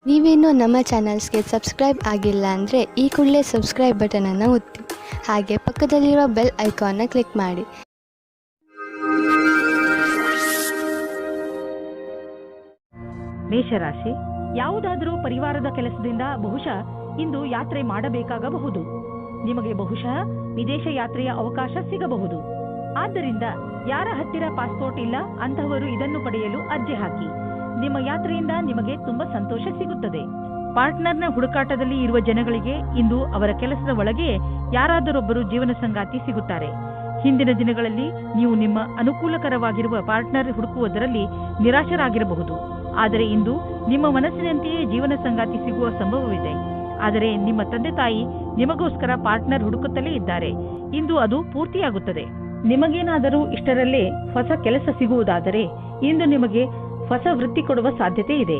ನೀವೇನೂ ನಮ್ಮ ಚಾನಲ್ಸ್ಗೆ ಸಬ್ಸ್ಕ್ರೈಬ್ ಆಗಿಲ್ಲ ಅಂದರೆ ಈ ಕೂಡಲೇ ಸಬ್ಸ್ಕ್ರೈಬ್ ಬಟನನ್ನು ಒತ್ತಿ ಹಾಗೆ ಪಕ್ಕದಲ್ಲಿರೋ ಬೆಲ್ ಐಕಾನ್ನ ಕ್ಲಿಕ್ ಮಾಡಿ. ಮೇಷರಾಶಿ, ಯಾವುದಾದರೂ ಪರಿವಾರದ ಕೆಲಸದಿಂದ ಬಹುಶಃ ಇಂದು ಯಾತ್ರೆ ಮಾಡಬೇಕಾಗಬಹುದು. ನಿಮಗೆ ಬಹುಶಃ ವಿದೇಶ ಯಾತ್ರೆಯ ಅವಕಾಶ ಸಿಗಬಹುದು. ಆದ್ದರಿಂದ ಯಾರ ಹತ್ತಿರ ಪಾಸ್ಪೋರ್ಟ್ ಇಲ್ಲ ಅಂತಹವರು ಇದನ್ನು ಪಡೆಯಲು ಅರ್ಜಿ ಹಾಕಿ. ನಿಮ್ಮ ಯಾತ್ರೆಯಿಂದ ನಿಮಗೆ ತುಂಬಾ ಸಂತೋಷ ಸಿಗುತ್ತದೆ. ಪಾರ್ಟ್ನರ್ನ ಹುಡುಕಾಟದಲ್ಲಿ ಇರುವ ಜನಗಳಿಗೆ ಇಂದು ಅವರ ಕೆಲಸದ ಒಳಗೆ ಯಾರಾದರೊಬ್ಬರು ಜೀವನ ಸಂಗಾತಿ ಸಿಗುತ್ತಾರೆ. ಹಿಂದಿನ ದಿನಗಳಲ್ಲಿ ನೀವು ನಿಮ್ಮ ಅನುಕೂಲಕರವಾಗಿರುವ ಪಾರ್ಟ್ನರ್ ಹುಡುಕುವುದರಲ್ಲಿ ನಿರಾಶರಾಗಿರಬಹುದು. ಆದರೆ ಇಂದು ನಿಮ್ಮ ಮನಸ್ಸಿನಂತೆಯೇ ಜೀವನ ಸಂಗಾತಿ ಸಿಗುವ ಸಂಭವವಿದೆ. ಆದರೆ ನಿಮ್ಮ ತಂದೆ ತಾಯಿ ನಿಮಗೋಸ್ಕರ ಪಾರ್ಟ್ನರ್ ಹುಡುಕುತ್ತಲೇ ಇದ್ದಾರೆ. ಇಂದು ಅದು ಪೂರ್ತಿಯಾಗುತ್ತದೆ. ನಿಮಗೇನಾದರೂ ಇಷ್ಟರಲ್ಲೇ ಹೊಸ ಕೆಲಸ ಸಿಗುವುದಾದರೆ ಇಂದು ನಿಮಗೆ ಹೊಸ ವೃತ್ತಿ ಕೊಡುವ ಸಾಧ್ಯತೆ ಇದೆ.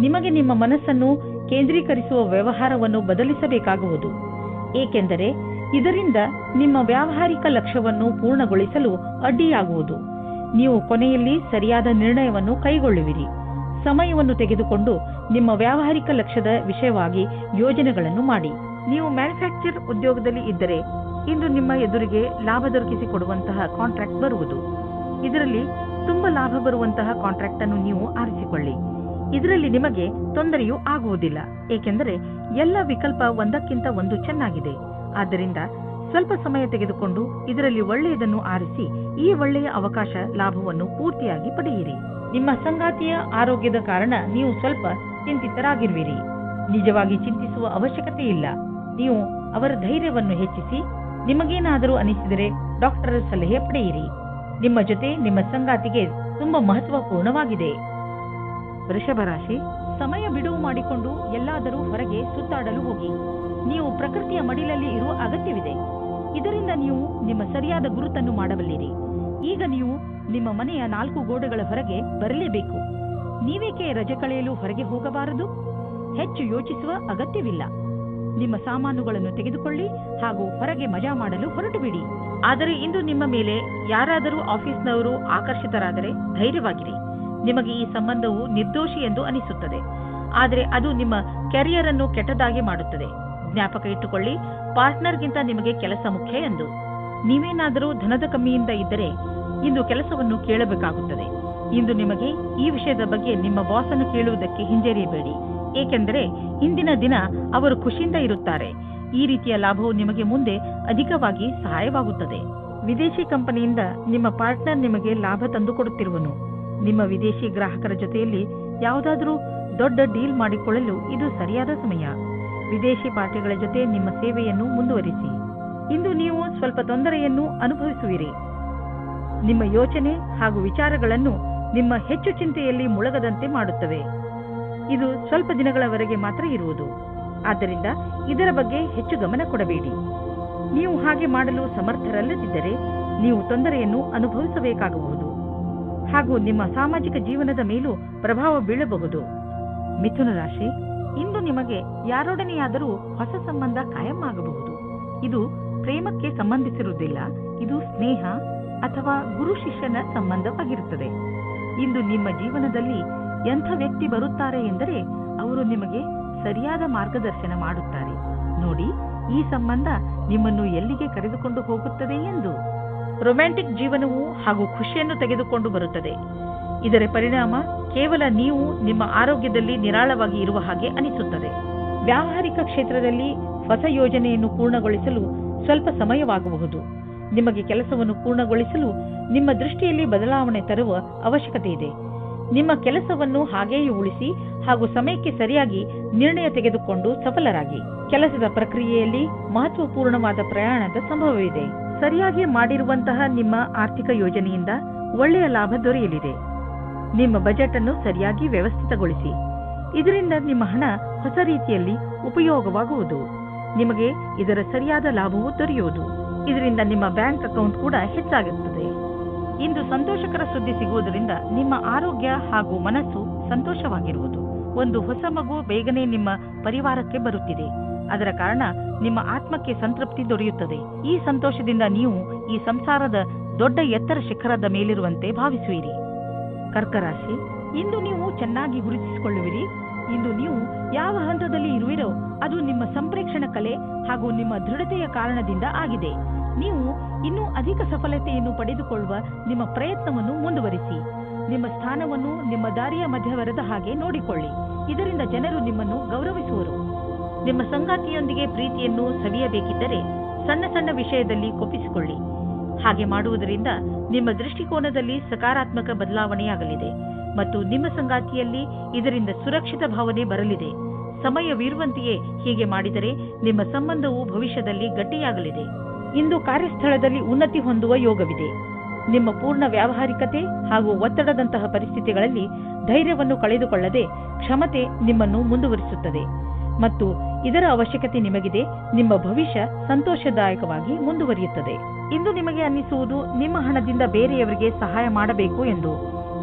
ನಿಮಗೆ ನಿಮ್ಮ ಮನಸ್ಸನ್ನು ಕೇಂದ್ರೀಕರಿಸುವ ವ್ಯವಹಾರವನ್ನು ಬದಲಿಸಬೇಕಾಗುವುದು. ಏಕೆಂದರೆ ಇದರಿಂದ ನಿಮ್ಮ ವ್ಯಾವಹಾರಿಕ ಲಕ್ಷ್ಯವನ್ನು ಪೂರ್ಣಗೊಳಿಸಲು ಅಡ್ಡಿಯಾಗುವುದು. ನೀವು ಕೊನೆಯಲ್ಲಿ ಸರಿಯಾದ ನಿರ್ಣಯವನ್ನು ಕೈಗೊಳ್ಳುವಿರಿ. ಸಮಯವನ್ನು ತೆಗೆದುಕೊಂಡು ನಿಮ್ಮ ವ್ಯಾವಹಾರಿಕ ಲಕ್ಷ್ಯದ ವಿಷಯವಾಗಿ ಯೋಜನೆಗಳನ್ನು ಮಾಡಿ. ನೀವು ಮ್ಯಾನುಫ್ಯಾಕ್ಚರ್ ಉದ್ಯೋಗದಲ್ಲಿ ಇದ್ದರೆ ಇಂದು ನಿಮ್ಮ ಎದುರಿಗೆ ಲಾಭ ದೊರಕಿಸಿಕೊಡುವಂತಹ ಕಾಂಟ್ರಾಕ್ಟ್ ಬರುವುದು. ಇದರಲ್ಲಿ ತುಂಬಾ ಲಾಭ ಬರುವಂತಹ ಕಾಂಟ್ರಾಕ್ಟ್ ಅನ್ನು ನೀವು ಆರಿಸಿಕೊಳ್ಳಿ. ಇದರಲ್ಲಿ ನಿಮಗೆ ತೊಂದರೆಯೂ ಆಗುವುದಿಲ್ಲ. ಏಕೆಂದರೆ ಎಲ್ಲ ವಿಕಲ್ಪ ಒಂದಕ್ಕಿಂತ ಒಂದು ಚೆನ್ನಾಗಿದೆ. ಆದ್ದರಿಂದ ಸ್ವಲ್ಪ ಸಮಯ ತೆಗೆದುಕೊಂಡು ಇದರಲ್ಲಿ ಒಳ್ಳೆಯದನ್ನು ಆರಿಸಿ ಈ ಒಳ್ಳೆಯ ಅವಕಾಶ ಲಾಭವನ್ನು ಪೂರ್ತಿಯಾಗಿ ಪಡೆಯಿರಿ. ನಿಮ್ಮ ಸಂಗಾತಿಯ ಆರೋಗ್ಯದ ಕಾರಣ ನೀವು ಸ್ವಲ್ಪ ಚಿಂತಿತರಾಗಿರುವಿರಿ. ನಿಜವಾಗಿ ಚಿಂತಿಸುವ ಅವಶ್ಯಕತೆ ಇಲ್ಲ. ನೀವು ಅವರ ಧೈರ್ಯವನ್ನು ಹೆಚ್ಚಿಸಿ. ನಿಮಗೇನಾದರೂ ಅನಿಸಿದರೆ ಡಾಕ್ಟರ್ ಸಲಹೆ ಪಡೆಯಿರಿ. ನಿಮ್ಮ ಜೊತೆ ನಿಮ್ಮ ಸಂಗಾತಿಗೆ ತುಂಬಾ ಮಹತ್ವಪೂರ್ಣವಾಗಿದೆ. ವೃಷಭ ರಾಶಿ, ಸಮಯ ಬಿಡುವು ಮಾಡಿಕೊಂಡು ಎಲ್ಲಾದರೂ ಹೊರಗೆ ಸುತ್ತಾಡಲು ಹೋಗಿ. ನೀವು ಪ್ರಕೃತಿಯ ಮಡಿಲಲ್ಲಿ ಇರುವ ಅಗತ್ಯವಿದೆ. ಇದರಿಂದ ನೀವು ನಿಮ್ಮ ಸರಿಯಾದ ಗುರುತನ್ನು ಮಾಡಬಲ್ಲಿರಿ. ಈಗ ನೀವು ನಿಮ್ಮ ಮನೆಯ 4 ಗೋಡೆಗಳ ಹೊರಗೆ ಬರಲೇಬೇಕು. ನೀವೇಕೆ ರಜೆ ಕಳೆಯಲು ಹೊರಗೆ ಹೋಗಬಾರದು? ಹೆಚ್ಚು ಯೋಚಿಸುವ ಅಗತ್ಯವಿಲ್ಲ. ನಿಮ್ಮ ಸಾಮಾನುಗಳನ್ನು ತೆಗೆದುಕೊಳ್ಳಿ ಹಾಗೂ ಹೊರಗೆ ಮಜಾ ಮಾಡಲು ಹೊರಟು ಬಿಡಿ. ಆದರೆ ಇಂದು ನಿಮ್ಮ ಮೇಲೆ ಯಾರಾದರೂ ಆಫೀಸ್ನವರು ಆಕರ್ಷಿತರಾದರೆ ಧೈರ್ಯವಾಗಿರಿ. ನಿಮಗೆ ಈ ಸಂಬಂಧವು ನಿರ್ದೋಷಿ ಎಂದು ಅನಿಸುತ್ತದೆ. ಆದರೆ ಅದು ನಿಮ್ಮ ಕೆರಿಯರ್ ಅನ್ನು ಕೆಟ್ಟದಾಗಿ ಮಾಡುತ್ತದೆ. ಜ್ಞಾಪಕ ಇಟ್ಟುಕೊಳ್ಳಿ, ಪಾರ್ಟ್ನರ್ಗಿಂತ ನಿಮಗೆ ಕೆಲಸ ಮುಖ್ಯ ಎಂದು. ನೀವೇನಾದರೂ ಧನದ ಕಮ್ಮಿಯಿಂದ ಇದ್ದರೆ ಇಂದು ಕೆಲಸವನ್ನು ಕೇಳಬೇಕಾಗುತ್ತದೆ. ಇಂದು ನಿಮಗೆ ಈ ವಿಷಯದ ಬಗ್ಗೆ ನಿಮ್ಮ ಬಾಸನ್ನು ಕೇಳುವುದಕ್ಕೆ ಹಿಂಜರಿಯಬೇಡಿ. ಏಕೆಂದರೆ ಇಂದಿನ ದಿನ ಅವರು ಖುಷಿಯಿಂದ ಇರುತ್ತಾರೆ. ಈ ರೀತಿಯ ಲಾಭವು ನಿಮಗೆ ಮುಂದೆ ಅಧಿಕವಾಗಿ ಸಹಾಯವಾಗುತ್ತದೆ. ವಿದೇಶಿ ಕಂಪನಿಯಿಂದ ನಿಮ್ಮ ಪಾರ್ಟ್ನರ್ ನಿಮಗೆ ಲಾಭ ತಂದುಕೊಡುತ್ತಿರುವನು. ನಿಮ್ಮ ವಿದೇಶಿ ಗ್ರಾಹಕರ ಜೊತೆಯಲ್ಲಿ ಯಾವುದಾದರೂ ದೊಡ್ಡ ಡೀಲ್ ಮಾಡಿಕೊಳ್ಳಲು ಇದು ಸರಿಯಾದ ಸಮಯ. ವಿದೇಶಿ ಪಾರ್ಟಿಗಳ ಜೊತೆ ನಿಮ್ಮ ಸೇವೆಯನ್ನು ಮುಂದುವರಿಸಿ. ಇಂದು ನೀವು ಸ್ವಲ್ಪ ತೊಂದರೆಯನ್ನು ಅನುಭವಿಸುವಿರಿ. ನಿಮ್ಮ ಯೋಚನೆ ಹಾಗೂ ವಿಚಾರಗಳನ್ನು ನಿಮ್ಮ ಹೆಚ್ಚು ಚಿಂತೆಯಲ್ಲಿ ಮುಳುಗದಂತೆ ಮಾಡುತ್ತವೆ. ಇದು ಸ್ವಲ್ಪ ದಿನಗಳವರೆಗೆ ಮಾತ್ರ ಇರುವುದು. ಆದ್ದರಿಂದ ಇದರ ಬಗ್ಗೆ ಹೆಚ್ಚು ಗಮನ ಕೊಡಬೇಡಿ. ನೀವು ಹಾಗೆ ಮಾಡಲು ಸಮರ್ಥರಲ್ಲದಿದ್ದರೆ ನೀವು ತೊಂದರೆಯನ್ನು ಅನುಭವಿಸಬೇಕಾಗಬಹುದು ಹಾಗೂ ನಿಮ್ಮ ಸಾಮಾಜಿಕ ಜೀವನದ ಮೇಲೂ ಪ್ರಭಾವ ಬೀಳಬಹುದು. ಮಿಥುನ ರಾಶಿ, ಇಂದು ನಿಮಗೆ ಯಾರೊಡನೆಯಾದರೂ ಹೊಸ ಸಂಬಂಧ ಕಾಯಂ ಆಗಬಹುದು. ಇದು ಪ್ರೇಮಕ್ಕೆ ಸಂಬಂಧಿಸಿರುವುದಿಲ್ಲ. ಇದು ಸ್ನೇಹ ಅಥವಾ ಗುರು ಶಿಷ್ಯನ ಸಂಬಂಧವಾಗಿರುತ್ತದೆ. ಇಂದು ನಿಮ್ಮ ಜೀವನದಲ್ಲಿ ಎಂಥ ವ್ಯಕ್ತಿ ಬರುತ್ತಾರೆ ಎಂದರೆ ಅವರು ನಿಮಗೆ ಸರಿಯಾದ ಮಾರ್ಗದರ್ಶನ ಮಾಡುತ್ತಾರೆ. ನೋಡಿ, ಈ ಸಂಬಂಧ ನಿಮ್ಮನ್ನು ಎಲ್ಲಿಗೆ ಕರೆದುಕೊಂಡು ಹೋಗುತ್ತದೆ ಎಂದು. ರೊಮ್ಯಾಂಟಿಕ್ ಜೀವನವು ಹಾಗೂ ಖುಷಿಯನ್ನು ತೆಗೆದುಕೊಂಡು ಬರುತ್ತದೆ. ಇದರ ಪರಿಣಾಮ ಕೇವಲ ನೀವು ನಿಮ್ಮ ಆರೋಗ್ಯದಲ್ಲಿ ನಿರಾಳವಾಗಿ ಇರುವ ಹಾಗೆ ಅನಿಸುತ್ತದೆ. ವ್ಯಾವಹಾರಿಕ ಕ್ಷೇತ್ರದಲ್ಲಿ ಹೊಸ ಯೋಜನೆಯನ್ನು ಪೂರ್ಣಗೊಳಿಸಲು ಸ್ವಲ್ಪ ಸಮಯವಾಗಬಹುದು. ನಿಮಗೆ ಕೆಲಸವನ್ನು ಪೂರ್ಣಗೊಳಿಸಲು ನಿಮ್ಮ ದೃಷ್ಟಿಯಲ್ಲಿ ಬದಲಾವಣೆ ತರುವ ಅವಶ್ಯಕತೆ ಇದೆ. ನಿಮ್ಮ ಕೆಲಸವನ್ನು ಹಾಗೆಯೇ ಉಳಿಸಿ ಹಾಗೂ ಸಮಯಕ್ಕೆ ಸರಿಯಾಗಿ ನಿರ್ಣಯ ತೆಗೆದುಕೊಂಡು ಸಫಲರಾಗಿ. ಕೆಲಸದ ಪ್ರಕ್ರಿಯೆಯಲ್ಲಿ ಮಹತ್ವಪೂರ್ಣವಾದ ಪ್ರಯಾಣದ ಸಂಭವವಿದೆ. ಸರಿಯಾಗಿ ಮಾಡಿರುವಂತಹ ನಿಮ್ಮ ಆರ್ಥಿಕ ಯೋಜನೆಯಿಂದ ಒಳ್ಳೆಯ ಲಾಭ ದೊರೆಯಲಿದೆ. ನಿಮ್ಮ ಬಜೆಟ್ ಅನ್ನು ಸರಿಯಾಗಿ ವ್ಯವಸ್ಥಿತಗೊಳಿಸಿ. ಇದರಿಂದ ನಿಮ್ಮ ಹಣ ಹೊಸ ರೀತಿಯಲ್ಲಿ ಉಪಯೋಗವಾಗುವುದು. ನಿಮಗೆ ಇದರ ಸರಿಯಾದ ಲಾಭವೂ ದೊರೆಯುವುದು. ಇದರಿಂದ ನಿಮ್ಮ ಬ್ಯಾಂಕ್ ಅಕೌಂಟ್ ಕೂಡ ಹೆಚ್ಚಾಗುತ್ತದೆ. ಇಂದು ಸಂತೋಷಕರ ಸುದ್ದಿ ಸಿಗುವುದರಿಂದ ನಿಮ್ಮ ಆರೋಗ್ಯ ಹಾಗೂ ಮನಸ್ಸು ಸಂತೋಷವಾಗಿರುವುದು. ಒಂದು ಹೊಸ ಮಗು ಬೇಗನೆ ನಿಮ್ಮ ಪರಿವಾರಕ್ಕೆ ಬರುತ್ತಿದೆ. ಅದರ ಕಾರಣ ನಿಮ್ಮ ಆತ್ಮಕ್ಕೆ ಸಂತೃಪ್ತಿ ದೊರೆಯುತ್ತದೆ. ಈ ಸಂತೋಷದಿಂದ ನೀವು ಈ ಸಂಸಾರದ ದೊಡ್ಡ ಎತ್ತರ ಶಿಖರದ ಮೇಲಿರುವಂತೆ ಭಾವಿಸುವಿರಿ. ಕರ್ಕ ರಾಶಿ, ಇಂದು ನೀವು ಚೆನ್ನಾಗಿ ಗುರುತಿಸಿಕೊಳ್ಳುವಿರಿ. ಇಂದು ನೀವು ಯಾವ ಹಂತದಲ್ಲಿ ಇರುವಿರೋ ಅದು ನಿಮ್ಮ ಸಂಪ್ರೇಕ್ಷಣ ಕಲೆ ಹಾಗೂ ನಿಮ್ಮ ದೃಢತೆಯ ಕಾರಣದಿಂದ ಆಗಿದೆ. ನೀವು ಇನ್ನೂ ಅಧಿಕ ಸಫಲತೆಯನ್ನು ಪಡೆದುಕೊಳ್ಳುವ ನಿಮ್ಮ ಪ್ರಯತ್ನವನ್ನು ಮುಂದುವರಿಸಿ. ನಿಮ್ಮ ಸ್ಥಾನವನ್ನು ನಿಮ್ಮ ದಾರಿಯ ಮಧ್ಯವರದ ಹಾಗೆ ನೋಡಿಕೊಳ್ಳಿ. ಇದರಿಂದ ಜನರು ನಿಮ್ಮನ್ನು ಗೌರವಿಸುವರು. ನಿಮ್ಮ ಸಂಗಾತಿಯೊಂದಿಗೆ ಪ್ರೀತಿಯನ್ನು ಸವಿಯಬೇಕಿದ್ದರೆ ಸಣ್ಣ ಸಣ್ಣ ವಿಷಯದಲ್ಲಿ ಕೊಪ್ಪಿಸಿಕೊಳ್ಳಿ. ಹಾಗೆ ಮಾಡುವುದರಿಂದ ನಿಮ್ಮ ದೃಷ್ಟಿಕೋನದಲ್ಲಿ ಸಕಾರಾತ್ಮಕ ಬದಲಾವಣೆಯಾಗಲಿದೆ ಮತ್ತು ನಿಮ್ಮ ಸಂಗಾತಿಯಲ್ಲಿ ಇದರಿಂದ ಸುರಕ್ಷಿತ ಭಾವನೆ ಬರಲಿದೆ. ಸಮಯವಿರುವಂತೆಯೇ ಹೀಗೆ ಮಾಡಿದರೆ ನಿಮ್ಮ ಸಂಬಂಧವು ಭವಿಷ್ಯದಲ್ಲಿ ಗಟ್ಟಿಯಾಗಲಿದೆ. ಇಂದು ಕಾರ್ಯಸ್ಥಳದಲ್ಲಿ ಉನ್ನತಿ ಹೊಂದುವ ಯೋಗವಿದೆ. ನಿಮ್ಮ ಪೂರ್ಣ ವ್ಯಾವಹಾರಿಕತೆ ಹಾಗೂ ಒತ್ತಡದಂತಹ ಪರಿಸ್ಥಿತಿಗಳಲ್ಲಿ ಧೈರ್ಯವನ್ನು ಕಳೆದುಕೊಳ್ಳದೆ ಕ್ಷಮತೆ ನಿಮ್ಮನ್ನು ಮುಂದುವರಿಸುತ್ತದೆ ಮತ್ತು ಇದರ ಅವಶ್ಯಕತೆ ನಿಮಗಿದೆ. ನಿಮ್ಮ ಭವಿಷ್ಯ ಸಂತೋಷದಾಯಕವಾಗಿ ಮುಂದುವರಿಯುತ್ತದೆ. ಇಂದು ನಿಮಗೆ ಅನ್ನಿಸುವುದು ನಿಮ್ಮ ಹಣದಿಂದ ಬೇರೆಯವರಿಗೆ ಸಹಾಯ ಮಾಡಬೇಕು ಎಂದು,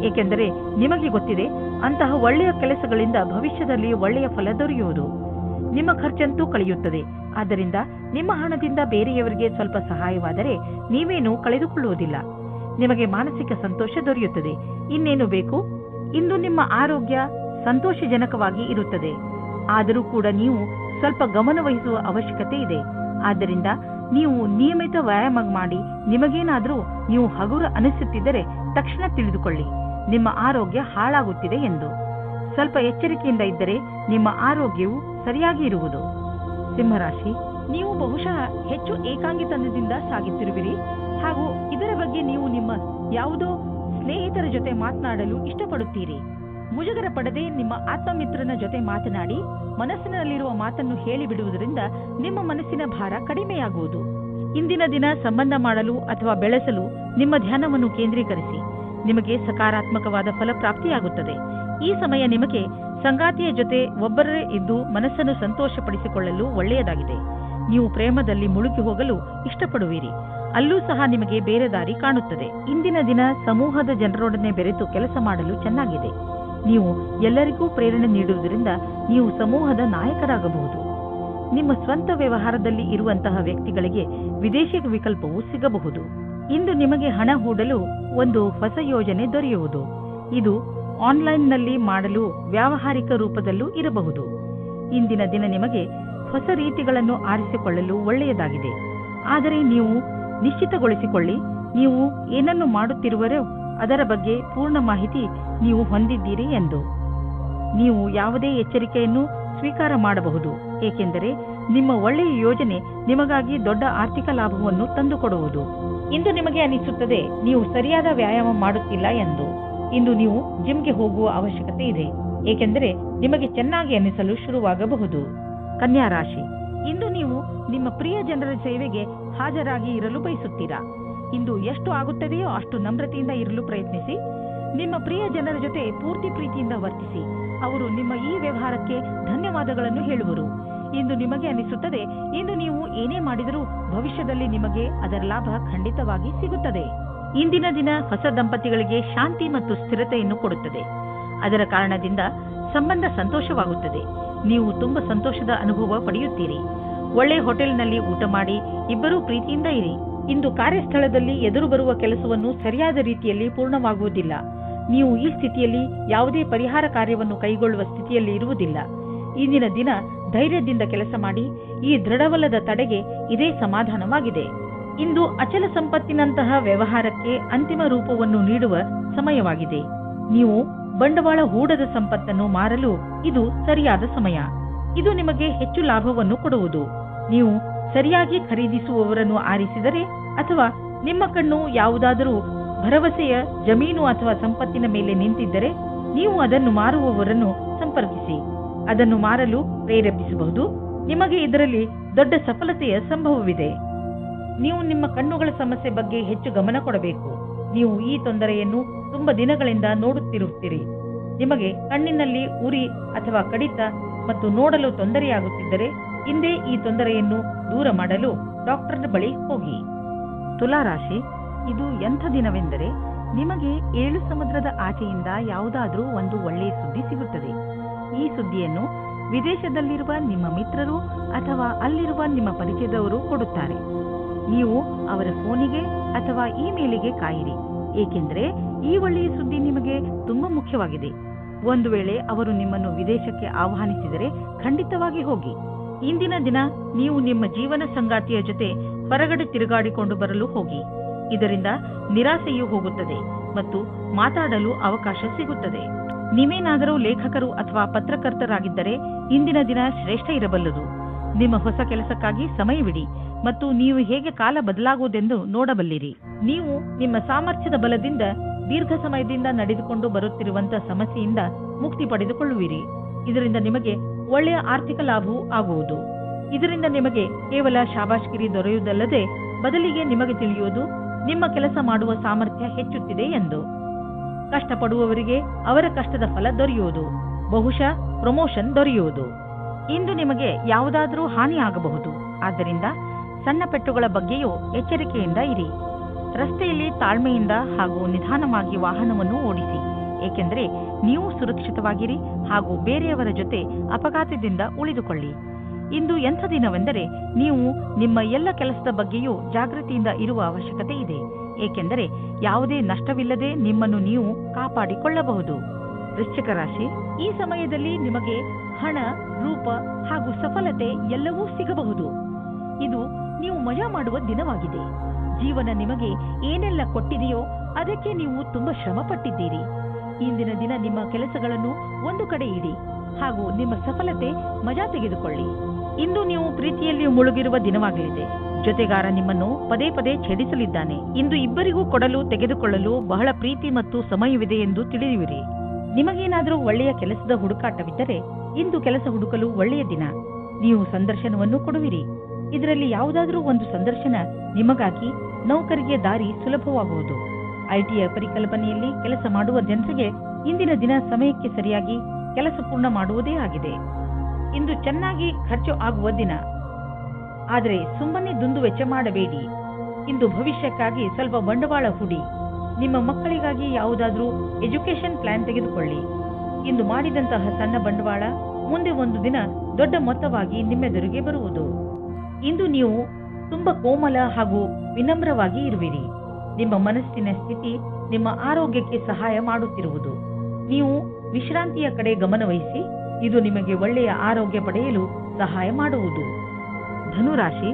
ಏಕೆಂದರೆ ನಿಮಗೆ ಗೊತ್ತಿದೆ ಅಂತಹ ಒಳ್ಳೆಯ ಕೆಲಸಗಳಿಂದ ಭವಿಷ್ಯದಲ್ಲಿ ಒಳ್ಳೆಯ ಫಲ ದೊರೆಯುವುದು. ನಿಮ್ಮ ಖರ್ಚಂತೂ ಕಳೆಯುತ್ತದೆ. ಆದ್ದರಿಂದ ನಿಮ್ಮ ಹಣದಿಂದ ಬೇರೆಯವರಿಗೆ ಸ್ವಲ್ಪ ಸಹಾಯವಾದರೆ ನೀವೇನೂ ಕಳೆದುಕೊಳ್ಳುವುದಿಲ್ಲ. ನಿಮಗೆ ಮಾನಸಿಕ ಸಂತೋಷ ದೊರೆಯುತ್ತದೆ. ಇನ್ನೇನು ಬೇಕು? ಇಂದು ನಿಮ್ಮ ಆರೋಗ್ಯ ಸಂತೋಷಜನಕವಾಗಿ ಇರುತ್ತದೆ. ಆದರೂ ಕೂಡ ನೀವು ಸ್ವಲ್ಪ ಗಮನ ವಹಿಸುವ ಅವಶ್ಯಕತೆ ಇದೆ. ಆದ್ದರಿಂದ ನೀವು ನಿಯಮಿತ ವ್ಯಾಯಾಮ ಮಾಡಿ. ನಿಮಗೇನಾದರೂ ನೀವು ಹಗುರ ಅನಿಸುತ್ತಿದ್ದರೆ ತಕ್ಷಣ ತಿಳಿದುಕೊಳ್ಳಿ, ನಿಮ್ಮ ಆರೋಗ್ಯ ಹಾಳಾಗುತ್ತಿದೆ ಎಂದು. ಸ್ವಲ್ಪ ಎಚ್ಚರಿಕೆಯಿಂದ ಇದ್ದರೆ ನಿಮ್ಮ ಆರೋಗ್ಯವು ಸರಿಯಾಗಿ ಇರುವುದು. ಸಿಂಹರಾಶಿ, ನೀವು ಬಹುಶಃ ಹೆಚ್ಚು ಏಕಾಂಗಿತನದಿಂದ ಸಾಗುತ್ತಿರುವಿರಿ ಹಾಗೂ ಇದರ ಬಗ್ಗೆ ನೀವು ನಿಮ್ಮ ಯಾವುದೋ ಸ್ನೇಹಿತರ ಜೊತೆ ಮಾತನಾಡಲು ಇಷ್ಟಪಡುತ್ತೀರಿ. ಮುಜುಗರ ಪಡದೆ ನಿಮ್ಮ ಆತ್ಮಮಿತ್ರನ ಜೊತೆ ಮಾತನಾಡಿ ಮನಸ್ಸಿನಲ್ಲಿರುವ ಮಾತನ್ನು ಹೇಳಿಬಿಡುವುದರಿಂದ ನಿಮ್ಮ ಮನಸ್ಸಿನ ಭಾರ ಕಡಿಮೆಯಾಗುವುದು. ಇಂದಿನ ದಿನ ಸಂಬಂಧ ಮಾಡಲು ಅಥವಾ ಬೆಳೆಸಲು ನಿಮ್ಮ ಧ್ಯಾನವನ್ನು ಕೇಂದ್ರೀಕರಿಸಿ. ನಿಮಗೆ ಸಕಾರಾತ್ಮಕವಾದ ಫಲಪ್ರಾಪ್ತಿಯಾಗುತ್ತದೆ. ಈ ಸಮಯ ನಿಮಗೆ ಸಂಗಾತಿಯ ಜೊತೆ ಒಬ್ಬರೇ ಇದ್ದು ಮನಸ್ಸನ್ನು ಸಂತೋಷಪಡಿಸಿಕೊಳ್ಳಲು ಒಳ್ಳೆಯದಾಗಿದೆ. ನೀವು ಪ್ರೇಮದಲ್ಲಿ ಮುಳುಗಿ ಹೋಗಲು ಇಷ್ಟಪಡುವಿರಿ. ಅಲ್ಲೂ ಸಹ ನಿಮಗೆ ಬೇರೆ ದಾರಿ ಕಾಣುತ್ತದೆ. ಇಂದಿನ ದಿನ ಸಮೂಹದ ಜನರೊಡನೆ ಬೆರೆತು ಕೆಲಸ ಮಾಡಲು ಚೆನ್ನಾಗಿದೆ. ನೀವು ಎಲ್ಲರಿಗೂ ಪ್ರೇರಣೆ ನೀಡುವುದರಿಂದ ನೀವು ಸಮೂಹದ ನಾಯಕರಾಗಬಹುದು. ನಿಮ್ಮ ಸ್ವಂತ ವ್ಯವಹಾರದಲ್ಲಿ ಇರುವಂತಹ ವ್ಯಕ್ತಿಗಳಿಗೆ ವಿದೇಶಿ ವಿಕಲ್ಪವೂ ಸಿಗಬಹುದು. ಇಂದು ನಿಮಗೆ ಹಣ ಹೂಡಲು ಒಂದು ಹೊಸ ಯೋಜನೆ ದೊರೆಯುವುದು. ಇದು ಆನ್ಲೈನ್ನಲ್ಲಿ ಮಾಡಲು ವ್ಯಾವಹಾರಿಕ ರೂಪದಲ್ಲೂ ಇರಬಹುದು. ಇಂದಿನ ದಿನ ನಿಮಗೆ ಹೊಸ ರೀತಿಗಳನ್ನು ಆರಿಸಿಕೊಳ್ಳಲು ಒಳ್ಳೆಯದಾಗಿದೆ. ಆದರೆ ನೀವು ನಿಶ್ಚಿತಗೊಳಿಸಿಕೊಳ್ಳಿ, ನೀವು ಏನನ್ನು ಮಾಡುತ್ತಿರುವರೋ ಅದರ ಬಗ್ಗೆ ಪೂರ್ಣ ಮಾಹಿತಿ ನೀವು ಹೊಂದಿದ್ದೀರಿ ಎಂದು. ನೀವು ಯಾವುದೇ ಎಚ್ಚರಿಕೆಯನ್ನು ಸ್ವೀಕಾರ ಮಾಡಬಹುದು, ಏಕೆಂದರೆ ನಿಮ್ಮ ಒಳ್ಳೆಯ ಯೋಜನೆ ನಿಮಗಾಗಿ ದೊಡ್ಡ ಆರ್ಥಿಕ ಲಾಭವನ್ನು ತಂದುಕೊಡುವುದು. ಇಂದು ನಿಮಗೆ ಅನಿಸುತ್ತದೆ ನೀವು ಸರಿಯಾದ ವ್ಯಾಯಾಮ ಮಾಡುತ್ತಿಲ್ಲ ಎಂದು. ಇಂದು ನೀವು ಜಿಮ್ಗೆ ಹೋಗುವ ಅವಶ್ಯಕತೆ ಇದೆ, ಏಕೆಂದರೆ ನಿಮಗೆ ಚೆನ್ನಾಗಿ ಅನಿಸಲು ಶುರುವಾಗಬಹುದು. ಕನ್ಯಾ ರಾಶಿ, ಇಂದು ನೀವು ನಿಮ್ಮ ಪ್ರಿಯ ಜನರ ಸೇವೆಗೆ ಹಾಜರಾಗಿ ಇರಲು ಬಯಸುತ್ತೀರಾ. ಇಂದು ಎಷ್ಟು ಆಗುತ್ತದೆಯೋ ಅಷ್ಟು ನಮ್ರತೆಯಿಂದ ಇರಲು ಪ್ರಯತ್ನಿಸಿ. ನಿಮ್ಮ ಪ್ರಿಯ ಜನರ ಜೊತೆ ಪೂರ್ತಿ ಪ್ರೀತಿಯಿಂದ ವರ್ತಿಸಿ. ಅವರು ನಿಮ್ಮ ಈ ವ್ಯವಹಾರಕ್ಕೆ ಧನ್ಯವಾದಗಳನ್ನು ಹೇಳುವರು. ಇಂದು ನಿಮಗೆ ಅನಿಸುತ್ತದೆ ಇಂದು ನೀವು ಏನೇ ಮಾಡಿದರೂ ಭವಿಷ್ಯದಲ್ಲಿ ನಿಮಗೆ ಅದರ ಲಾಭ ಖಂಡಿತವಾಗಿ ಸಿಗುತ್ತದೆ. ಇಂದಿನ ದಿನ ಹೊಸ ದಂಪತಿಗಳಿಗೆ ಶಾಂತಿ ಮತ್ತು ಸ್ಥಿರತೆಯನ್ನು ಕೊಡುತ್ತದೆ. ಅದರ ಕಾರಣದಿಂದ ಸಂಬಂಧ ಸಂತೋಷವಾಗುತ್ತದೆ. ನೀವು ತುಂಬಾ ಸಂತೋಷದ ಅನುಭವ ಪಡೆಯುತ್ತೀರಿ. ಒಳ್ಳೆ ಹೋಟೆಲ್ನಲ್ಲಿ ಊಟ ಮಾಡಿ ಇಬ್ಬರೂ ಪ್ರೀತಿಯಿಂದ ಇರಿ. ಇಂದು ಕಾರ್ಯಸ್ಥಳದಲ್ಲಿ ಎದುರು ಬರುವ ಕೆಲಸವನ್ನು ಸರಿಯಾದ ರೀತಿಯಲ್ಲಿ ಪೂರ್ಣವಾಗುವುದಿಲ್ಲ. ನೀವು ಈ ಸ್ಥಿತಿಯಲ್ಲಿ ಯಾವುದೇ ಪರಿಹಾರ ಕಾರ್ಯವನ್ನು ಕೈಗೊಳ್ಳುವ ಸ್ಥಿತಿಯಲ್ಲಿ ಇರುವುದಿಲ್ಲ. ಇಂದಿನ ದಿನ ಧೈರ್ಯದಿಂದ ಕೆಲಸ ಮಾಡಿ. ಈ ದೃಢವಲ್ಲದ ತಡೆಗೆ ಇದೇ ಸಮಾಧಾನವಾಗಿದೆ. ಇಂದು ಅಚಲ ಸಂಪತ್ತಿನಂತಹ ವ್ಯವಹಾರಕ್ಕೆ ಅಂತಿಮ ರೂಪವನ್ನು ನೀಡುವ ಸಮಯವಾಗಿದೆ. ನೀವು ಬಂಡವಾಳ ಹೂಡದ ಸಂಪತ್ತನ್ನು ಮಾರಲು ಇದು ಸರಿಯಾದ ಸಮಯ. ಇದು ನಿಮಗೆ ಹೆಚ್ಚು ಲಾಭವನ್ನು ಕೊಡುವುದು. ನೀವು ಸರಿಯಾಗಿ ಖರೀದಿಸುವವರನ್ನು ಆರಿಸಿದರೆ ಅಥವಾ ನಿಮ್ಮ ಕಣ್ಣು ಯಾವುದಾದರೂ ಭರವಸೆಯ ಜಮೀನು ಅಥವಾ ಸಂಪತ್ತಿನ ಮೇಲೆ ನಿಂತಿದ್ದರೆ ನೀವು ಅದನ್ನು ಮಾರುವವರನ್ನು ಸಂಪರ್ಕಿಸಿ. ಅದನ್ನು ಮಾರಲು ಪ್ರೇರೇಪಿಸಬಹುದು. ನಿಮಗೆ ಇದರಲ್ಲಿ ದೊಡ್ಡ ಸಫಲತೆಯ ಸಂಭವವಿದೆ. ನೀವು ನಿಮ್ಮ ಕಣ್ಣುಗಳ ಸಮಸ್ಯೆ ಬಗ್ಗೆ ಹೆಚ್ಚು ಗಮನ ಕೊಡಬೇಕು. ನೀವು ಈ ತೊಂದರೆಯನ್ನು ತುಂಬಾ ದಿನಗಳಿಂದ ನೋಡುತ್ತಿರುತ್ತೀರಿ. ನಿಮಗೆ ಕಣ್ಣಿನಲ್ಲಿ ಉರಿ ಅಥವಾ ಕಡಿತ ಮತ್ತು ನೋಡಲು ತೊಂದರೆಯಾಗುತ್ತಿದ್ದರೆ ಇಂದೇ ಈ ತೊಂದರೆಯನ್ನು ದೂರ ಮಾಡಲು ಡಾಕ್ಟರ್ ಬಳಿ ಹೋಗಿ. ತುಲಾ ರಾಶಿ, ಇದು ಎಂಥ ದಿನವೆಂದರೆ ನಿಮಗೆ 7 ಸಮುದ್ರದ ಆಚೆಯಿಂದ ಯಾವುದಾದ್ರೂ ಒಂದು ಒಳ್ಳೆಯ ಸುದ್ದಿ ಸಿಗುತ್ತದೆ. ಈ ಸುದ್ದಿಯನ್ನು ವಿದೇಶದಲ್ಲಿರುವ ನಿಮ್ಮ ಮಿತ್ರರು ಅಥವಾ ಅಲ್ಲಿರುವ ನಿಮ್ಮ ಪರಿಚಯದವರು ಕೊಡುತ್ತಾರೆ. ನೀವು ಅವರ ಫೋನಿಗೆ ಅಥವಾ ಇಮೇಲಿಗೆ ಕಾಯಿರಿ, ಏಕೆಂದರೆ ಈ ಒಳ್ಳೆಯ ಸುದ್ದಿ ನಿಮಗೆ ತುಂಬಾ ಮುಖ್ಯವಾಗಿದೆ. ಒಂದು ವೇಳೆ ಅವರು ನಿಮ್ಮನ್ನು ವಿದೇಶಕ್ಕೆ ಆಹ್ವಾನಿಸಿದರೆ ಖಂಡಿತವಾಗಿ ಹೋಗಿ. ಇಂದಿನ ದಿನ ನೀವು ನಿಮ್ಮ ಜೀವನ ಸಂಗಾತಿಯ ಜೊತೆ ಹೊರಗಡೆ ತಿರುಗಾಡಿಕೊಂಡು ಬರಲು ಹೋಗಿ. ಇದರಿಂದ ನಿರಾಸೆಯೂ ಹೋಗುತ್ತದೆ ಮತ್ತು ಮಾತಾಡಲು ಅವಕಾಶ ಸಿಗುತ್ತದೆ. ನೀವೇನಾದರೂ ಲೇಖಕರು ಅಥವಾ ಪತ್ರಕರ್ತರಾಗಿದ್ದರೆ ಇಂದಿನ ದಿನ ಶ್ರೇಷ್ಠ ಇರಬಲ್ಲದು. ನಿಮ್ಮ ಹೊಸ ಕೆಲಸಕ್ಕಾಗಿ ಸಮಯವಿಡಿ ಮತ್ತು ನೀವು ಹೇಗೆ ಕಾಲ ಬದಲಾಗುವುದೆಂದು ನೋಡಬಲ್ಲಿರಿ. ನೀವು ನಿಮ್ಮ ಸಾಮರ್ಥ್ಯದ ಬಲದಿಂದ ದೀರ್ಘ ಸಮಯದಿಂದ ನಡೆದುಕೊಂಡು ಬರುತ್ತಿರುವಂತಹ ಸಮಸ್ಯೆಯಿಂದ ಮುಕ್ತಿ ಪಡೆದುಕೊಳ್ಳುವಿರಿ. ಇದರಿಂದ ನಿಮಗೆ ಒಳ್ಳೆಯ ಆರ್ಥಿಕ ಲಾಭವೂ ಆಗುವುದು. ಇದರಿಂದ ನಿಮಗೆ ಕೇವಲ ಶಾಬಾಷ್ಗಿರಿ ದೊರೆಯುವುದಲ್ಲದೆ ಬದಲಿಗೆ ನಿಮಗೆ ತಿಳಿಯುವುದು ನಿಮ್ಮ ಕೆಲಸ ಮಾಡುವ ಸಾಮರ್ಥ್ಯ ಹೆಚ್ಚುತ್ತಿದೆ ಎಂದು. ಕಷ್ಟಪಡುವವರಿಗೆ ಅವರ ಕಷ್ಟದ ಫಲ ದೊರೆಯುವುದು, ಬಹುಶಃ ಪ್ರಮೋಷನ್ ದೊರೆಯುವುದು. ಇಂದು ನಿಮಗೆ ಯಾವುದಾದರೂ ಹಾನಿ ಆಗಬಹುದು. ಆದ್ದರಿಂದ ಸಣ್ಣ ಪೆಟ್ಟುಗಳ ಬಗ್ಗೆಯೂ ಎಚ್ಚರಿಕೆಯಿಂದ ಇರಿ. ರಸ್ತೆಯಲ್ಲಿ ತಾಳ್ಮೆಯಿಂದ ಹಾಗೂ ನಿಧಾನವಾಗಿ ವಾಹನವನ್ನು ಓಡಿಸಿ, ಏಕೆಂದರೆ ನೀವು ಸುರಕ್ಷಿತವಾಗಿರಿ ಹಾಗೂ ಬೇರೆಯವರ ಜೊತೆ ಅಪಘಾತದಿಂದ ಉಳಿದುಕೊಳ್ಳಿ. ಇಂದು ಎಂಥ ದಿನವೆಂದರೆ ನೀವು ನಿಮ್ಮ ಎಲ್ಲ ಕೆಲಸದ ಬಗ್ಗೆಯೂ ಜಾಗೃತಿಯಿಂದ ಇರುವ ಅವಶ್ಯಕತೆ ಇದೆ, ಏಕೆಂದರೆ ಯಾವುದೇ ನಷ್ಟವಿಲ್ಲದೆ ನಿಮ್ಮನ್ನು ನೀವು ಕಾಪಾಡಿಕೊಳ್ಳಬಹುದು. ವೃಶ್ಚಿಕ ರಾಶಿ, ಈ ಸಮಯದಲ್ಲಿ ನಿಮಗೆ ಹಣ, ರೂಪ ಹಾಗೂ ಸಫಲತೆ ಎಲ್ಲವೂ ಸಿಗಬಹುದು. ಇದು ನೀವು ಮಜಾ ಮಾಡುವ ದಿನವಾಗಿದೆ. ಜೀವನ ನಿಮಗೆ ಏನೆಲ್ಲ ಕೊಟ್ಟಿದೆಯೋ ಅದಕ್ಕೆ ನೀವು ತುಂಬಾ ಶ್ರಮ ಪಟ್ಟಿದ್ದೀರಿ. ಇಂದಿನ ದಿನ ನಿಮ್ಮ ಕೆಲಸಗಳನ್ನು ಒಂದು ಕಡೆ ಇಡಿ ಹಾಗೂ ನಿಮ್ಮ ಸಫಲತೆ ಮಜಾ ತೆಗೆದುಕೊಳ್ಳಿ. ಇಂದು ನೀವು ಪ್ರೀತಿಯಲ್ಲಿ ಮುಳುಗಿರುವ ದಿನವಾಗಲಿದೆ. ಜೊತೆಗಾರ ನಿಮ್ಮನ್ನು ಪದೇ ಪದೇ ಛೇಡಿಸಲಿದ್ದಾನೆ. ಇಂದು ಇಬ್ಬರಿಗೂ ಕೊಡಲು ತೆಗೆದುಕೊಳ್ಳಲು ಬಹಳ ಪ್ರೀತಿ ಮತ್ತು ಸಮಯವಿದೆ ಎಂದು ತಿಳಿಯುವಿರಿ. ನಿಮಗೇನಾದರೂ ಒಳ್ಳೆಯ ಕೆಲಸದ ಹುಡುಕಾಟವಿದ್ದರೆ ಇಂದು ಕೆಲಸ ಹುಡುಕಲು ಒಳ್ಳೆಯ ದಿನ. ನೀವು ಸಂದರ್ಶನವನ್ನು ಕೊಡುವಿರಿ. ಇದರಲ್ಲಿ ಯಾವುದಾದರೂ ಒಂದು ಸಂದರ್ಶನ ನಿಮಗಾಗಿ ನೌಕರಿಗೆ ದಾರಿ ಸುಲಭವಾಗುವುದು. ಐಟಿಯ ಪರಿಕಲ್ಪನೆಯಲ್ಲಿ ಕೆಲಸ ಮಾಡುವ ಜನರಿಗೆ ಇಂದಿನ ದಿನ ಸಮಯಕ್ಕೆ ಸರಿಯಾಗಿ ಕೆಲಸ ಪೂರ್ಣ ಮಾಡುವುದೇ ಆಗಿದೆ. ಇಂದು ಚೆನ್ನಾಗಿ ಖರ್ಚು ಆಗುವ ದಿನ. ಆದರೆ ಸುಮ್ಮನೆ ದುಂದು ವೆಚ್ಚ ಮಾಡಬೇಡಿ. ಇಂದು ಭವಿಷ್ಯಕ್ಕಾಗಿ ಸ್ವಲ್ಪ ಬಂಡವಾಳ ಹೂಡಿ. ನಿಮ್ಮ ಮಕ್ಕಳಿಗಾಗಿ ಯಾವುದಾದ್ರೂ ಎಜುಕೇಶನ್ ಪ್ಲಾನ್ ತೆಗೆದುಕೊಳ್ಳಿ. ಇಂದು ಮಾಡಿದಂತಹ ಸಣ್ಣ ಬಂಡವಾಳ ಮುಂದೆ ಒಂದು ದಿನ ದೊಡ್ಡ ಮೊತ್ತವಾಗಿ ನಿಮ್ಮೆದುರಿಗೆ ಬರುವುದು. ಇಂದು ನೀವು ತುಂಬಾ ಕೋಮಲ ಹಾಗೂ ವಿನಮ್ರವಾಗಿ ಇರುವಿರಿ. ನಿಮ್ಮ ಮನಸ್ಸಿನ ಸ್ಥಿತಿ ನಿಮ್ಮ ಆರೋಗ್ಯಕ್ಕೆ ಸಹಾಯ ಮಾಡುತ್ತಿರುವುದು. ನೀವು ವಿಶ್ರಾಂತಿಯ ಕಡೆ ಗಮನವಹಿಸಿ. ಇದು ನಿಮಗೆ ಒಳ್ಳೆಯ ಆರೋಗ್ಯ ಪಡೆಯಲು ಸಹಾಯ ಮಾಡುವುದು. ಧನುರಾಶಿ,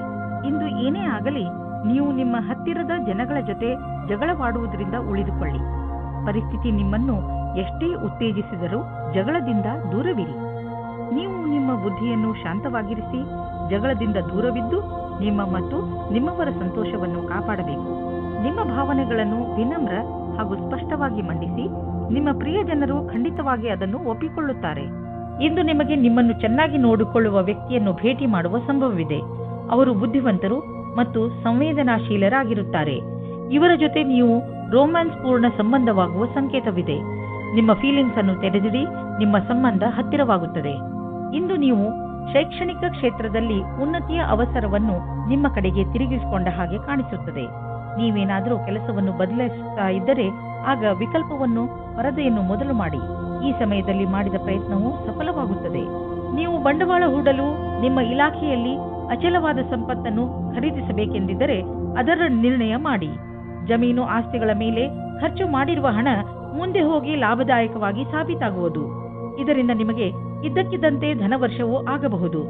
ಇಂದು ಏನೇ ಆಗಲಿ ನೀವು ನಿಮ್ಮ ಹತ್ತಿರದ ಜನಗಳ ಜೊತೆ ಜಗಳವಾಡುವುದರಿಂದ ಉಳಿದುಕೊಳ್ಳಿ. ಪರಿಸ್ಥಿತಿ ನಿಮ್ಮನ್ನು ಎಷ್ಟೇ ಉತ್ತೇಜಿಸಿದರೂ ಜಗಳದಿಂದ ದೂರವಿರಿ. ನೀವು ನಿಮ್ಮ ಬುದ್ಧಿಯನ್ನು ಶಾಂತವಾಗಿರಿಸಿ ಜಗಳದಿಂದ ದೂರವಿದ್ದು ನಿಮ್ಮ ಮತ್ತು ನಿಮ್ಮವರ ಸಂತೋಷವನ್ನು ಕಾಪಾಡಬೇಕು. ನಿಮ್ಮ ಭಾವನೆಗಳನ್ನು ವಿನಮ್ರ ಹಾಗೂ ಸ್ಪಷ್ಟವಾಗಿ ಮಂಡಿಸಿ. ನಿಮ್ಮ ಪ್ರಿಯ ಜನರು ಖಂಡಿತವಾಗಿ ಅದನ್ನು ಒಪ್ಪಿಕೊಳ್ಳುತ್ತಾರೆ. ಇಂದು ನಿಮಗೆ ನಿಮ್ಮನ್ನು ಚೆನ್ನಾಗಿ ನೋಡಿಕೊಳ್ಳುವ ವ್ಯಕ್ತಿಯನ್ನು ಭೇಟಿ ಮಾಡುವ ಸಂಭವವಿದೆ. ಅವರು ಬುದ್ಧಿವಂತರು ಮತ್ತು ಸಂವೇದನಾಶೀಲರಾಗಿರುತ್ತಾರೆ. ಇವರ ಜೊತೆ ನೀವು ರೋಮ್ಯಾನ್ಸ್ ಪೂರ್ಣ ಸಂಬಂಧವಾಗುವ ಸಂಕೇತವಿದೆ. ನಿಮ್ಮ ಫೀಲಿಂಗ್ಸ್ ಅನ್ನು ತೆರೆದಿಡಿ. ನಿಮ್ಮ ಸಂಬಂಧ ಹತ್ತಿರವಾಗುತ್ತದೆ. ಇಂದು ನೀವು ಶೈಕ್ಷಣಿಕ ಕ್ಷೇತ್ರದಲ್ಲಿ ಉನ್ನತಿಯ ಅವಸರವನ್ನು ನಿಮ್ಮ ಕಡೆಗೆ ತಿರುಗಿಸಿಕೊಂಡ ಹಾಗೆ ಕಾಣಿಸುತ್ತದೆ. ನೀವೇನಾದರೂ ಕೆಲಸವನ್ನು ಬದಲಿಸುತ್ತಾ ಇದ್ದರೆ ಆಗ ವಿಕಲ್ಪವನ್ನು ವರದಿಯನ್ನು ಮೊದಲು ಮಾಡಿ. ಈ ಸಮಯದಲ್ಲಿ ಮಾಡಿದ ಪ್ರಯತ್ನವು ಸಫಲವಾಗುತ್ತದೆ. ನೀವು ಬಂಡವಾಳ ಹೂಡಲು ನಿಮ್ಮ ಇಲಾಖೆಯಲ್ಲಿ ಅಚಲವಾದ ಸಂಪತ್ತನ್ನು ಖರೀದಿಸಬೇಕೆಂದಿದ್ದರೆ ಅದರ ನಿರ್ಣಯ ಮಾಡಿ. ಜಮೀನು ಆಸ್ತಿಗಳ ಮೇಲೆ ಖರ್ಚು ಮಾಡಿರುವ ಹಣ ಮುಂದೆ ಹೋಗಿ ಲಾಭದಾಯಕವಾಗಿ ಸಾಬೀತಾಗುವುದು. ಇದರಿಂದ ನಿಮಗೆ ಇದ್ದಕ್ಕಿದ್ದಂತೆ ಧನವರ್ಷವೂ ಆಗಬಹುದು.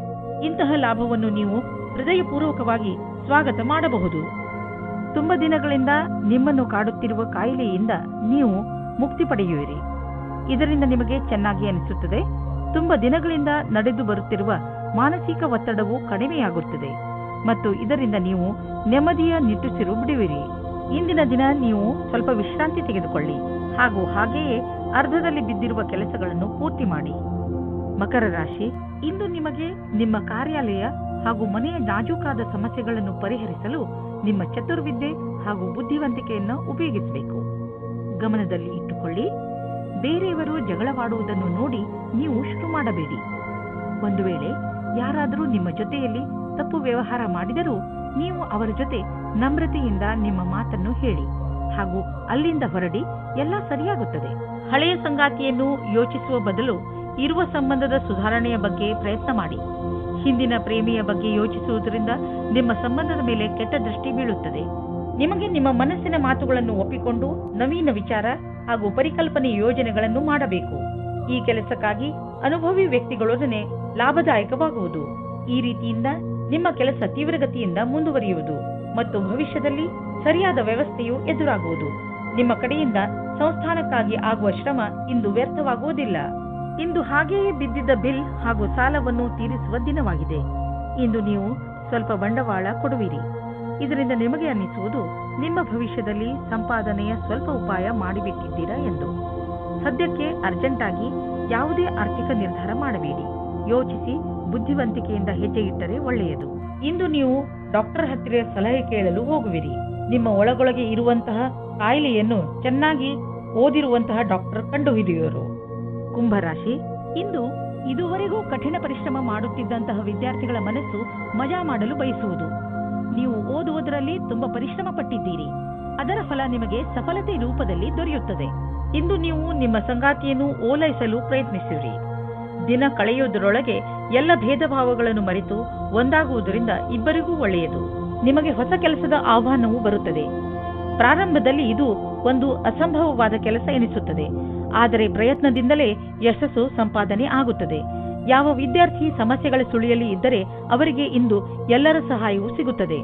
ಇಂತಹ ಲಾಭವನ್ನು ನೀವು ಹೃದಯಪೂರ್ವಕವಾಗಿ ಸ್ವಾಗತ ಮಾಡಬಹುದು. ತುಂಬಾ ದಿನಗಳಿಂದ ನಿಮ್ಮನ್ನು ಕಾಡುತ್ತಿರುವ ಕಾಯಿಲೆಯಿಂದ ನೀವು ಮುಕ್ತಿ ಪಡೆಯುವಿರಿ. ಇದರಿಂದ ನಿಮಗೆ ಚೆನ್ನಾಗಿ ಅನಿಸುತ್ತದೆ. ತುಂಬಾ ದಿನಗಳಿಂದ ನಡೆದು ಬರುತ್ತಿರುವ ಮಾನಸಿಕ ಒತ್ತಡವು ಕಡಿಮೆಯಾಗುತ್ತದೆ ಮತ್ತು ಇದರಿಂದ ನೀವು ನೆಮ್ಮದಿಯ ನಿಟ್ಟುಸಿರು ಬಿಡುವಿರಿ. ಇಂದಿನ ದಿನ ನೀವು ಸ್ವಲ್ಪ ವಿಶ್ರಾಂತಿ ತೆಗೆದುಕೊಳ್ಳಿ ಹಾಗೂ ಹಾಗೆಯೇ ಅರ್ಧದಲ್ಲಿ ಬಿದ್ದಿರುವ ಕೆಲಸಗಳನ್ನು ಪೂರ್ತಿ ಮಾಡಿ. ಮಕರ ರಾಶಿ, ಇಂದು ನಿಮಗೆ ನಿಮ್ಮ ಕಾರ್ಯಾಲಯ ಹಾಗೂ ಮನೆಯ ನಾಜೂಕಾದ ಸಮಸ್ಯೆಗಳನ್ನು ಪರಿಹರಿಸಲು ನಿಮ್ಮ ಚತುರ್ವಿದ್ಯೆ ಹಾಗೂ ಬುದ್ಧಿವಂತಿಕೆಯನ್ನು ಉಪಯೋಗಿಸಬೇಕು. ಗಮನದಲ್ಲಿ ಇಟ್ಟುಕೊಳ್ಳಿ. ಬೇರೆಯವರು ಜಗಳವಾಡುವುದನ್ನು ನೋಡಿ ನೀವು ಶುರು ಮಾಡಬೇಡಿ. ಒಂದು ವೇಳೆ ಯಾರಾದರೂ ನಿಮ್ಮ ಜೊತೆಯಲ್ಲಿ ತಪ್ಪು ವ್ಯವಹಾರ ಮಾಡಿದರೂ ನೀವು ಅವರ ಜೊತೆ ನಮ್ರತೆಯಿಂದ ನಿಮ್ಮ ಮಾತನ್ನು ಹೇಳಿ ಹಾಗೂ ಅಲ್ಲಿಂದ ಹೊರಡಿ. ಎಲ್ಲ ಸರಿಯಾಗುತ್ತದೆ. ಹಳೆಯ ಸಂಗಾತಿಯನ್ನು ಯೋಚಿಸುವ ಬದಲು ಇರುವ ಸಂಬಂಧದ ಸುಧಾರಣೆಯ ಬಗ್ಗೆ ಪ್ರಯತ್ನ ಮಾಡಿ. ಹಿಂದಿನ ಪ್ರೇಮಿಯ ಬಗ್ಗೆ ಯೋಚಿಸುವುದರಿಂದ ನಿಮ್ಮ ಸಂಬಂಧದ ಮೇಲೆ ಕೆಟ್ಟ ದೃಷ್ಟಿ ಬೀಳುತ್ತದೆ. ನಿಮಗೆ ನಿಮ್ಮ ಮನಸ್ಸಿನ ಮಾತುಗಳನ್ನು ಒಪ್ಪಿಕೊಂಡು ನವೀನ ವಿಚಾರ ಹಾಗೂ ಪರಿಕಲ್ಪನೆ ಯೋಜನೆಗಳನ್ನು ಮಾಡಬೇಕು. ಈ ಕೆಲಸಕ್ಕಾಗಿ ಅನುಭವಿ ವ್ಯಕ್ತಿಗಳೊಡನೆ ಲಾಭದಾಯಕವಾಗುವುದು. ಈ ರೀತಿಯಿಂದ ನಿಮ್ಮ ಕೆಲಸ ತೀವ್ರಗತಿಯಿಂದ ಮುಂದುವರಿಯುವುದು ಮತ್ತು ಭವಿಷ್ಯದಲ್ಲಿ ಸರಿಯಾದ ವ್ಯವಸ್ಥೆಯು ಎದುರಾಗುವುದು. ನಿಮ್ಮ ಕಡೆಯಿಂದ ಸಂಸ್ಥಾನಕ್ಕಾಗಿ ಆಗುವ ಶ್ರಮ ಇಂದು ವ್ಯರ್ಥವಾಗುವುದಿಲ್ಲ. ಇಂದು ಹಾಗೆಯೇ ಬಿದ್ದಿದ್ದ ಬಿಲ್ ಹಾಗೂ ಸಾಲವನ್ನು ತೀರಿಸುವ ದಿನವಾಗಿದೆ. ಇಂದು ನೀವು ಸ್ವಲ್ಪ ಬಂಡವಾಳ ಕೊಡುವಿರಿ. ಇದರಿಂದ ನಿಮಗೆ ಅನ್ನಿಸುವುದು ನಿಮ್ಮ ಭವಿಷ್ಯದಲ್ಲಿ ಸಂಪಾದನೆಯ ಸ್ವಲ್ಪ ಉಪಾಯ ಮಾಡಿಬಿಟ್ಟಿದ್ದೀರಾ ಎಂದು. ಸದ್ಯಕ್ಕೆ ಅರ್ಜೆಂಟಾಗಿ ಯಾವುದೇ ಆರ್ಥಿಕ ನಿರ್ಧಾರ ಮಾಡಬೇಡಿ. ಯೋಚಿಸಿ ಬುದ್ಧಿವಂತಿಕೆಯಿಂದ ಹೆಜ್ಜೆ ಇಟ್ಟರೆ ಒಳ್ಳೆಯದು. ಇಂದು ನೀವು ಡಾಕ್ಟರ್ ಹತ್ತಿರ ಸಲಹೆ ಕೇಳಲು ಹೋಗುವಿರಿ. ನಿಮ್ಮ ಒಳಗೊಳಗೆ ಇರುವಂತಹ ಕಾಯಿಲೆಯನ್ನು ಚೆನ್ನಾಗಿ ಓದಿರುವಂತಹ ಡಾಕ್ಟರ್ ಕಂಡುಹಿಡಿಯುವರು. ಕುಂಭರಾಶಿ, ಇಂದು ಇದುವರೆಗೂ ಕಠಿಣ ಪರಿಶ್ರಮ ಮಾಡುತ್ತಿದ್ದಂತಹ ವಿದ್ಯಾರ್ಥಿಗಳ ಮನಸ್ಸು ಮಜಾ ಮಾಡಲು ಬಯಸುವುದು. ನೀವು ಓದುವುದರಲ್ಲಿ ತುಂಬಾ ಪರಿಶ್ರಮ ಪಟ್ಟಿದ್ದೀರಿ. ಅದರ ಫಲ ನಿಮಗೆ ಸಫಲತೆ ರೂಪದಲ್ಲಿ ದೊರೆಯುತ್ತದೆ. ಇಂದು ನೀವು ನಿಮ್ಮ ಸಂಗಾತಿಯನ್ನು ಓಲೈಸಲು ಪ್ರಯತ್ನಿಸಿರಿ. ದಿನ ಕಳೆಯುವುದರೊಳಗೆ ಎಲ್ಲ ಭೇದ ಭಾವಗಳನ್ನು ಮರೆತು ಒಂದಾಗುವುದರಿಂದ ಇಬ್ಬರಿಗೂ ಒಳ್ಳೆಯದು. ನಿಮಗೆ ಹೊಸ ಕೆಲಸದ ಆಹ್ವಾನವೂ ಬರುತ್ತದೆ. ಪ್ರಾರಂಭದಲ್ಲಿ ಇದು ಒಂದು ಅಸಂಭವವಾದ ಕೆಲಸ ಎನಿಸುತ್ತದೆ, ಆದರೆ ಪ್ರಯತ್ನದಿಂದಲೇ ಯಶಸ್ಸು ಸಂಪಾದನೆ ಆಗುತ್ತದೆ. ಯಾವ ವಿದ್ಯಾರ್ಥಿ ಸಮಸ್ಯೆಗಳ ಸುಳಿಯಲ್ಲಿ ಇದ್ದರೆ ಅವರಿಗೆ ಇಂದು ಎಲ್ಲರ ಸಹಾಯವೂ ಸಿಗುತ್ತದೆ.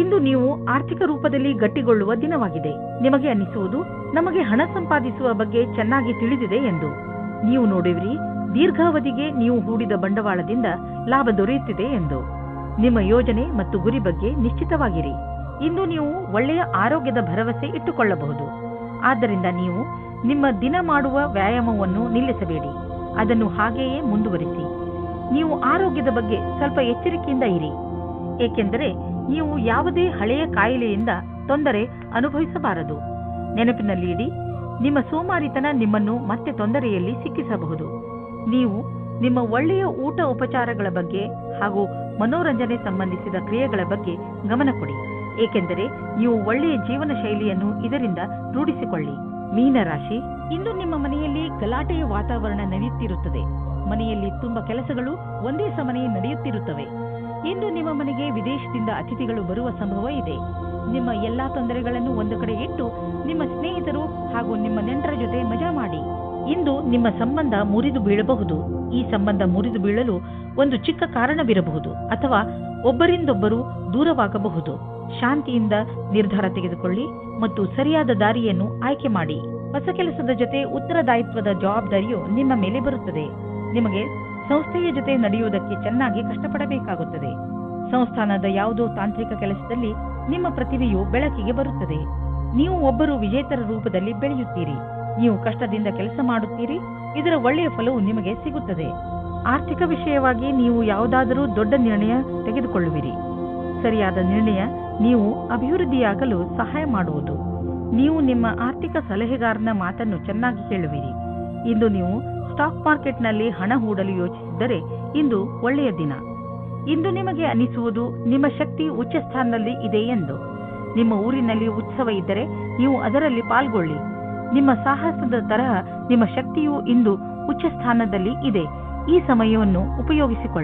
ಇಂದು ನೀವು ಆರ್ಥಿಕ ರೂಪದಲ್ಲಿ ಗಟ್ಟಿಗೊಳ್ಳುವ ದಿನವಾಗಿದೆ. ನಿಮಗೆ ಅನ್ನಿಸುವುದು ನಮಗೆ ಹಣ ಸಂಪಾದಿಸುವ ಬಗ್ಗೆ ಚೆನ್ನಾಗಿ ತಿಳಿದಿದೆ ಎಂದು. ನೀವು ನೋಡುವಿರಿ, ದೀರ್ಘಾವಧಿಗೆ ನೀವು ಹೂಡಿದ ಬಂಡವಾಳದಿಂದ ಲಾಭ ದೊರೆಯುತ್ತಿದೆ ಎಂದು. ನಿಮ್ಮ ಯೋಜನೆ ಮತ್ತು ಗುರಿ ಬಗ್ಗೆ ನಿಶ್ಚಿತವಾಗಿರಿ. ಇಂದು ನೀವು ಒಳ್ಳೆಯ ಆರೋಗ್ಯದ ಭರವಸೆ ಇಟ್ಟುಕೊಳ್ಳಬಹುದು. ಆದ್ದರಿಂದ ನೀವು ನಿಮ್ಮ ದಿನ ಮಾಡುವ ವ್ಯಾಯಾಮವನ್ನು ನಿಲ್ಲಿಸಬೇಡಿ. ಅದನ್ನು ಹಾಗೆಯೇ ಮುಂದುವರಿಸಿ. ನೀವು ಆರೋಗ್ಯದ ಬಗ್ಗೆ ಸ್ವಲ್ಪ ಎಚ್ಚರಿಕೆಯಿಂದ ಇರಿ, ಏಕೆಂದರೆ ನೀವು ಯಾವುದೇ ಹಳೆಯ ಕಾಯಿಲೆಯಿಂದ ತೊಂದರೆ ಅನುಭವಿಸಬಾರದು. ನೆನಪಿನಲ್ಲಿಡಿ, ನಿಮ್ಮ ಸೋಮಾರಿತನ ನಿಮ್ಮನ್ನು ಮತ್ತೆ ತೊಂದರೆಯಲ್ಲಿ ಸಿಕ್ಕಿಸಬಹುದು. ನೀವು ನಿಮ್ಮ ಒಳ್ಳೆಯ ಊಟ ಉಪಚಾರಗಳ ಬಗ್ಗೆ ಹಾಗೂ ಮನೋರಂಜನೆ ಸಂಬಂಧಿಸಿದ ಕ್ರಿಯೆಗಳ ಬಗ್ಗೆ ಗಮನ ಕೊಡಿ, ಏಕೆಂದರೆ ನೀವು ಒಳ್ಳೆಯ ಜೀವನ ಶೈಲಿಯನ್ನು ಇದರಿಂದ ರೂಢಿಸಿಕೊಳ್ಳಿ. ಮೀನರಾಶಿ, ಇಂದು ನಿಮ್ಮ ಮನೆಯಲ್ಲಿ ಗಲಾಟೆಯ ವಾತಾವರಣ ನಡೆಯುತ್ತಿರುತ್ತದೆ. ಮನೆಯಲ್ಲಿ ತುಂಬಾ ಕೆಲಸಗಳು ಒಂದೇ ಸಮನೆ ನಡೆಯುತ್ತಿರುತ್ತವೆ. ಇಂದು ನಿಮ್ಮ ಮನೆಗೆ ವಿದೇಶದಿಂದ ಅತಿಥಿಗಳು ಬರುವ ಸಂಭವ ಇದೆ. ನಿಮ್ಮ ಎಲ್ಲಾ ತೊಂದರೆಗಳನ್ನು ಒಂದು ಕಡೆ ಇಟ್ಟು ನಿಮ್ಮ ಸ್ನೇಹಿತರು ಹಾಗೂ ನಿಮ್ಮ ನೆಂಟರ ಜೊತೆ ಮಜಾ ಮಾಡಿ. ಇಂದು ನಿಮ್ಮ ಸಂಬಂಧ ಮುರಿದು ಬೀಳಬಹುದು. ಈ ಸಂಬಂಧ ಮುರಿದು ಬೀಳಲು ಒಂದು ಚಿಕ್ಕ ಕಾರಣವಿರಬಹುದು ಅಥವಾ ಒಬ್ಬರಿಂದೊಬ್ಬರು ದೂರವಾಗಬಹುದು. ಶಾಂತಿಯಿಂದ ನಿರ್ಧಾರ ತೆಗೆದುಕೊಳ್ಳಿ ಮತ್ತು ಸರಿಯಾದ ದಾರಿಯನ್ನು ಆಯ್ಕೆ ಮಾಡಿ. ಹೊಸ ಕೆಲಸದ ಜೊತೆ ಉತ್ತರದಾಯಿತ್ವದ ಜವಾಬ್ದಾರಿಯು ನಿಮ್ಮ ಮೇಲೆ ಬರುತ್ತದೆ. ನಿಮಗೆ ಸಂಸ್ಥೆಯ ಜೊತೆ ನಡೆಯುವುದಕ್ಕೆ ಚೆನ್ನಾಗಿ ಕಷ್ಟಪಡಬೇಕಾಗುತ್ತದೆ. ಸಂಸ್ಥಾನದ ಯಾವುದೋ ತಾಂತ್ರಿಕ ಕೆಲಸದಲ್ಲಿ ನಿಮ್ಮ ಪ್ರತಿಭೆಯು ಬೆಳಕಿಗೆ ಬರುತ್ತದೆ. ನೀವು ಒಬ್ಬರು ವಿಜೇತರ ರೂಪದಲ್ಲಿ ಬೆಳೆಯುತ್ತೀರಿ. ನೀವು ಕಷ್ಟದಿಂದ ಕೆಲಸ ಮಾಡುತ್ತೀರಿ. ಇದರ ಒಳ್ಳೆಯ ಫಲವು ನಿಮಗೆ ಸಿಗುತ್ತದೆ. ಆರ್ಥಿಕ ವಿಷಯವಾಗಿ ನೀವು ಯಾವುದಾದರೂ ದೊಡ್ಡ ನಿರ್ಣಯ ತೆಗೆದುಕೊಳ್ಳುವಿರಿ. ಸರಿಯಾದ ನಿರ್ಣಯ ನೀವು ಅಭಿವೃದ್ಧಿಯಾಗಲು ಸಹಾಯ ಮಾಡುವುದು. ನೀವು ನಿಮ್ಮ ಆರ್ಥಿಕ ಸಲಹೆಗಾರನ ಮಾತನ್ನು ಚೆನ್ನಾಗಿ ಕೇಳುವಿರಿ. ಇಂದು ನೀವು ಸ್ಟಾಕ್ ಮಾರ್ಕೆಟ್ನಲ್ಲಿ ಹಣ ಹೂಡಲು ಯೋಚಿಸಿದ್ದರೆ ಇಂದು ಒಳ್ಳೆಯ ದಿನ. ಇಂದು ನಿಮಗೆ ಅನಿಸುವುದು ನಿಮ್ಮ ಶಕ್ತಿ ಉಚ್ಚ ಸ್ಥಾನದಲ್ಲಿ ಇದೆ ಎಂದು. ನಿಮ್ಮ ಊರಿನಲ್ಲಿ ಉತ್ಸವ ಇದ್ದರೆ ನೀವು ಅದರಲ್ಲಿ ಪಾಲ್ಗೊಳ್ಳಿ. ನಿಮ್ಮ ಸಾಹಸದ ತರಹ ನಿಮ್ಮ ಶಕ್ತಿಯು ಇಂದು ಉಚ್ಚ ಸ್ಥಾನದಲ್ಲಿ ಇದೆ. ಈ ಸಮಯವನ್ನು ಉಪಯೋಗಿಸಿಕೊಳ್ಳಿ.